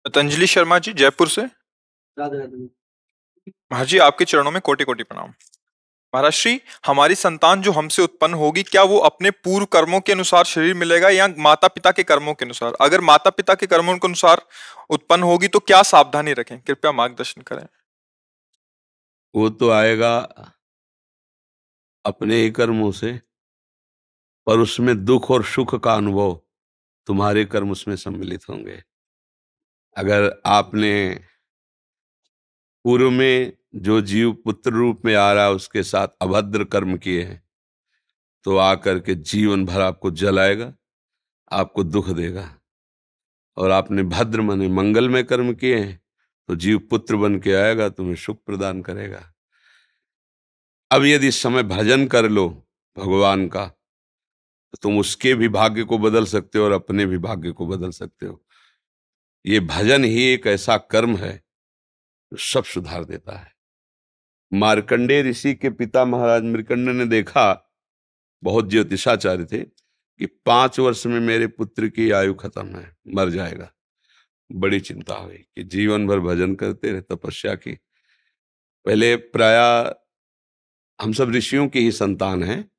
पतंजलि शर्मा जी, जयपुर से। राधे राधे। हाँ जी, आपके चरणों में कोटि कोटि प्रणाम। महाराज श्री, हमारी संतान जो हमसे उत्पन्न होगी, क्या वो अपने पूर्व कर्मों के अनुसार शरीर मिलेगा या माता पिता के कर्मों के अनुसार? अगर माता पिता के कर्मों के अनुसार उत्पन्न होगी तो क्या सावधानी रखें? कृपया मार्गदर्शन करें। वो तो आएगा अपने ही कर्मों से, पर उसमें दुख और सुख का अनुभव तुम्हारे कर्म उसमें सम्मिलित होंगे। अगर आपने पूर्व में जो जीव पुत्र रूप में आ रहा है उसके साथ अभद्र कर्म किए हैं, तो आकर के जीवन भर आपको जलाएगा, आपको दुख देगा। और आपने भद्र माने मंगलमय कर्म किए हैं, तो जीव पुत्र बन के आएगा, तुम्हें सुख प्रदान करेगा। अब यदि इस समय भजन कर लो भगवान का, तो तुम उसके भी भाग्य को बदल सकते हो और अपने भी भाग्य को बदल सकते हो। ये भजन ही एक ऐसा कर्म है जो सब सुधार देता है। मार्कंडेय ऋषि के पिता महाराज मृकंड ने देखा, बहुत ज्योतिषाचार्य थे, कि 5 वर्ष में मेरे पुत्र की आयु खत्म है, मर जाएगा। बड़ी चिंता हुई कि जीवन भर भजन करते रहे, तपस्या की। पहले प्राय हम सब ऋषियों की ही संतान हैं,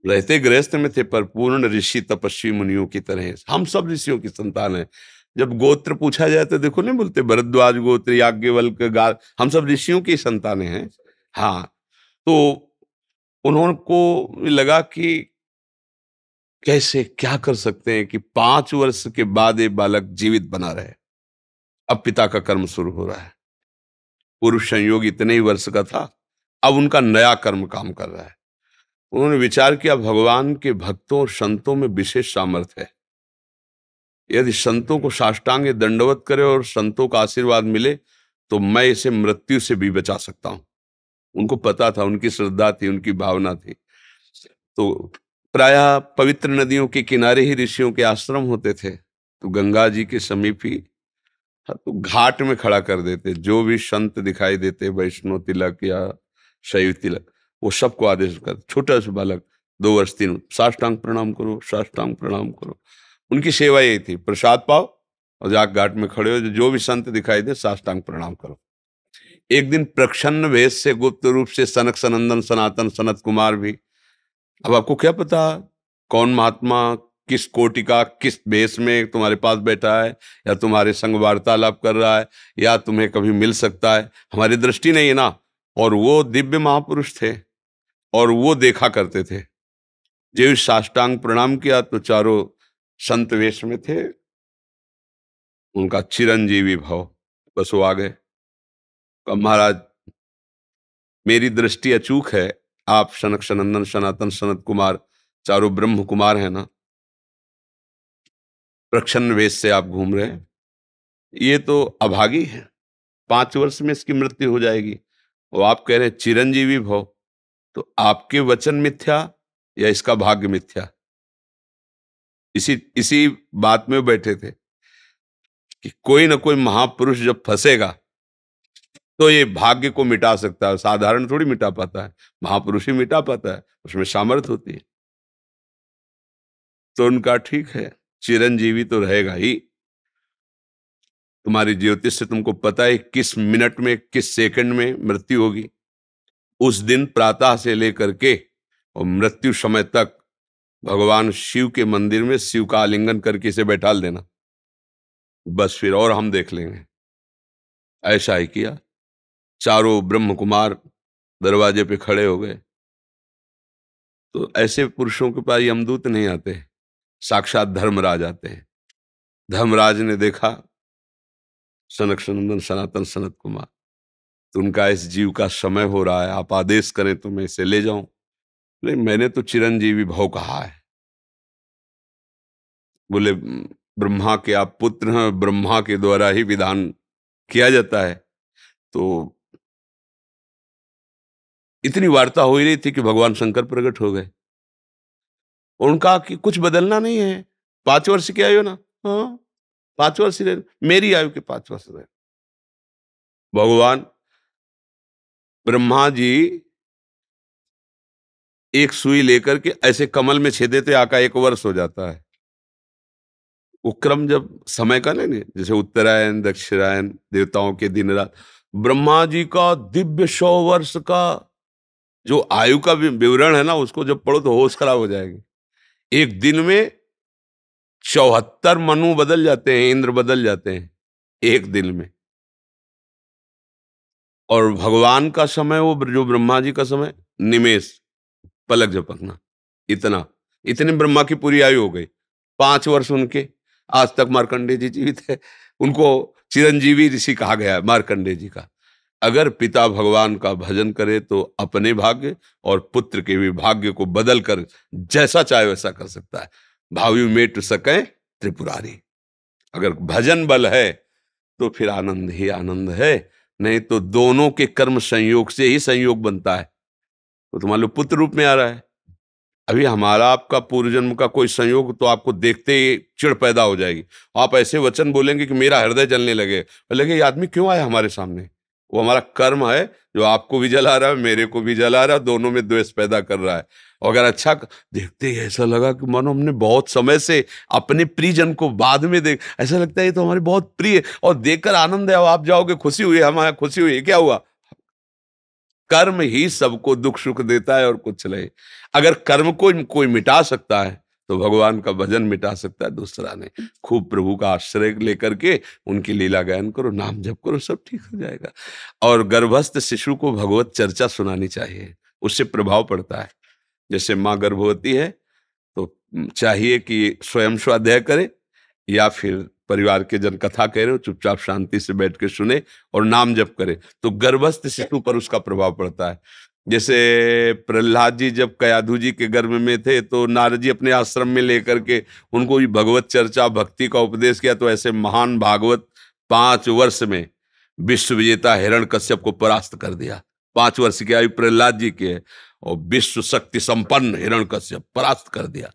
रहते गृहस्थ में थे, पर पूर्ण ऋषि तपस्वी मुनियों की तरह हम सब ऋषियों की संतान है। जब गोत्र पूछा जाए तो देखो नहीं बोलते भरद्वाज गोत्र, याज्ञवल्क, गा, हम सब ऋषियों की संतानें हैं। हाँ, तो उन्होंने को लगा कि कैसे क्या कर सकते हैं कि 5 वर्ष के बाद ये बालक जीवित बना रहे। अब पिता का कर्म शुरू हो रहा है। पूर्व संयोग इतने ही वर्ष का था, अब उनका नया कर्म काम कर रहा है। उन्होंने विचार किया, भगवान के भक्तों और संतों में विशेष सामर्थ्य है। यदि संतों को साष्टांग दंडवत करे और संतों का आशीर्वाद मिले, तो मैं इसे मृत्यु से भी बचा सकता हूं। उनको पता था, उनकी श्रद्धा थी, उनकी भावना थी। तो प्रायः पवित्र नदियों के किनारे ही ऋषियों के आश्रम होते थे, तो गंगा जी के समीप ही, हाँ, तो घाट में खड़ा कर देते। जो भी संत दिखाई देते, वैष्णव तिलक या शैव तिलक, वो सबको आदेश कर, छोटा सा बालक 2 वर्ष 3, साष्टांग प्रणाम करो, साष्टांग प्रणाम करो। उनकी सेवा यही थी, प्रसाद पाओ और जाके घाट में खड़े हो, जो भी संत दिखाई दे साष्टांग प्रणाम करो। एक दिन प्रच्छन्न वेश से गुप्त रूप से सनक सनंदन सनातन सनत कुमार भी, अब आपको क्या पता कौन महात्मा किस कोटि का किस वेश में तुम्हारे पास बैठा है, या तुम्हारे संग वार्तालाप कर रहा है, या तुम्हें कभी मिल सकता है, हमारी दृष्टि नहीं है ना। और वो दिव्य महापुरुष थे और वो देखा करते थे। जो साष्टांग प्रणाम किया तो चारों संत वेश में थे, उनका चिरंजीवी भव, बस वो आ गए। अब महाराज, मेरी दृष्टि अचूक है, आप सनक सनंदन सनातन सनत कुमार चारों ब्रह्म कुमार हैं ना, प्रच्छन्न वेश से आप घूम रहे हैं, ये तो अभागी है, 5 वर्ष में इसकी मृत्यु हो जाएगी। और आप कह रहे हैं चिरंजीवी भव, तो आपके वचन मिथ्या या इसका भाग्य मिथ्या? इसी इसी बात में बैठे थे कि कोई ना कोई महापुरुष जब फंसेगा तो ये भाग्य को मिटा सकता है, साधारण थोड़ी मिटा पाता है, महापुरुष ही मिटा पाता है, उसमें सामर्थ्य होती है। तो उनका ठीक है, चिरंजीवी तो रहेगा ही। तुम्हारी ज्योतिष से तुमको पता है किस मिनट में किस सेकंड में मृत्यु होगी। उस दिन प्रातः से लेकर के और मृत्यु समय तक भगवान शिव के मंदिर में शिव का आलिंगन करके इसे बैठाल देना, बस फिर और हम देख लेंगे। ऐसा ही किया। चारों ब्रह्म कुमार दरवाजे पे खड़े हो गए। तो ऐसे पुरुषों के पास यमदूत नहीं आते, साक्षात धर्मराज आते हैं। धर्मराज ने देखा सनक सनंदन सनातन सनत कुमार, तो उनका इस जीव का समय हो रहा है, आप आदेश करें तो मैं इसे ले जाऊं। नहीं, मैंने तो चिरंजीवी भव कहा है। बोले ब्रह्मा के आप पुत्र हैं, ब्रह्मा के द्वारा ही विधान किया जाता है। तो इतनी वार्ता हो ही रही थी कि भगवान शंकर प्रकट हो गए। उनका कि कुछ बदलना नहीं है, 5 वर्ष की आयु ना, हाँ 5 वर्ष ही रहे, मेरी आयु के 5 वर्ष रहे। भगवान ब्रह्मा जी एक सुई लेकर के ऐसे कमल में छेदे थे, आका 1 वर्ष हो जाता है। वो क्रम जब समय का लेंगे, जैसे उत्तरायण दक्षिणायन, देवताओं के दिन रात, ब्रह्मा जी का दिव्य 100 वर्ष का जो आयु का विवरण है ना, उसको जब पढ़ो तो होश खराब हो जाएगी। एक दिन में 74 मनु बदल जाते हैं, इंद्र बदल जाते हैं एक दिन में। और भगवान का समय, वो जो ब्रह्मा जी का समय, निमेष, पलक झपकना, इतना, इतने ब्रह्मा की पूरी आयु हो गई। 5 वर्ष उनके, आज तक मार्कंडेय जी जीवित है, उनको चिरंजीवी ऋषि कहा गया है मार्कंडेय जी का। अगर पिता भगवान का भजन करे तो अपने भाग्य और पुत्र के भी भाग्य को बदल कर जैसा चाहे वैसा कर सकता है। भावी मेट सके त्रिपुरारी। अगर भजन बल है तो फिर आनंद ही आनंद है, नहीं तो दोनों के कर्म संयोग से ही संयोग बनता है। तो तुम्हारे लो पुत्र रूप में आ रहा है। अभी हमारा आपका पूर्व जन्म का कोई संयोग तो आपको देखते ही चिढ़ पैदा हो जाएगी। आप ऐसे वचन बोलेंगे कि मेरा हृदय जलने लगे, बोलेंगे ये आदमी क्यों आया हमारे सामने। वो हमारा कर्म है जो आपको भी जला रहा है, मेरे को भी जला रहा है, दोनों में द्वेष पैदा कर रहा है। और अगर अच्छा देखते ही ऐसा लगा कि मानो हमने बहुत समय से अपने प्रियजन को बाद में देख, ऐसा लगता है ये तो हमारे बहुत प्रिय, और देखकर आनंद है, आप जाओगे खुशी हुई, हमारा खुशी हुई, क्या हुआ। कर्म ही सबको दुख सुख देता है और कुछ नहीं। अगर कर्म को कोई मिटा सकता है तो भगवान का भजन मिटा सकता है, दूसरा नहीं। खूब प्रभु का आश्रय लेकर के उनकी लीला गायन करो, नाम जप करो, सब ठीक हो जाएगा। और गर्भस्थ शिशु को भगवत चर्चा सुनानी चाहिए, उससे प्रभाव पड़ता है। जैसे माँ गर्भवती है तो चाहिए कि स्वयं स्वाध्याय करे या फिर परिवार के जन कथा कह रहे हो, चुपचाप शांति से बैठ के सुने और नाम जप करे, तो गर्भस्थ शिशु पर उसका प्रभाव पड़ता है। जैसे प्रहलाद जी जब कयाधु जी के गर्भ में थे तो नारद जी अपने आश्रम में लेकर के उनको भी भगवत चर्चा भक्ति का उपदेश किया, तो ऐसे महान भागवत 5 वर्ष में विश्व विजेता हिरण्यकश्यप को परास्त कर दिया। 5 वर्ष की आयु प्रहलाद जी की है और विश्व शक्ति संपन्न हिरण्यकश्यप परास्त कर दिया।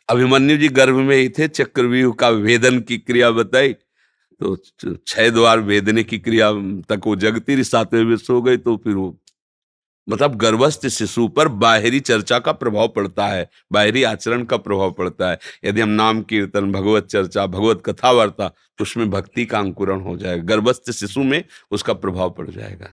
अभिमन्यु जी गर्भ में ही थे, चक्रव्यूह का भेदन की क्रिया बताई तो 6 द्वार भेदने की क्रिया तक वो जगती रही, 7वें वर्ष हो गई तो फिर वो, मतलब गर्भस्थ शिशु पर बाहरी चर्चा का प्रभाव पड़ता है, बाहरी आचरण का प्रभाव पड़ता है। यदि हम नाम कीर्तन, भगवत चर्चा, भगवत कथा वार्ता, तो उसमें भक्ति का अंकुरण हो जाएगा, गर्भस्थ शिशु में उसका प्रभाव पड़ जाएगा।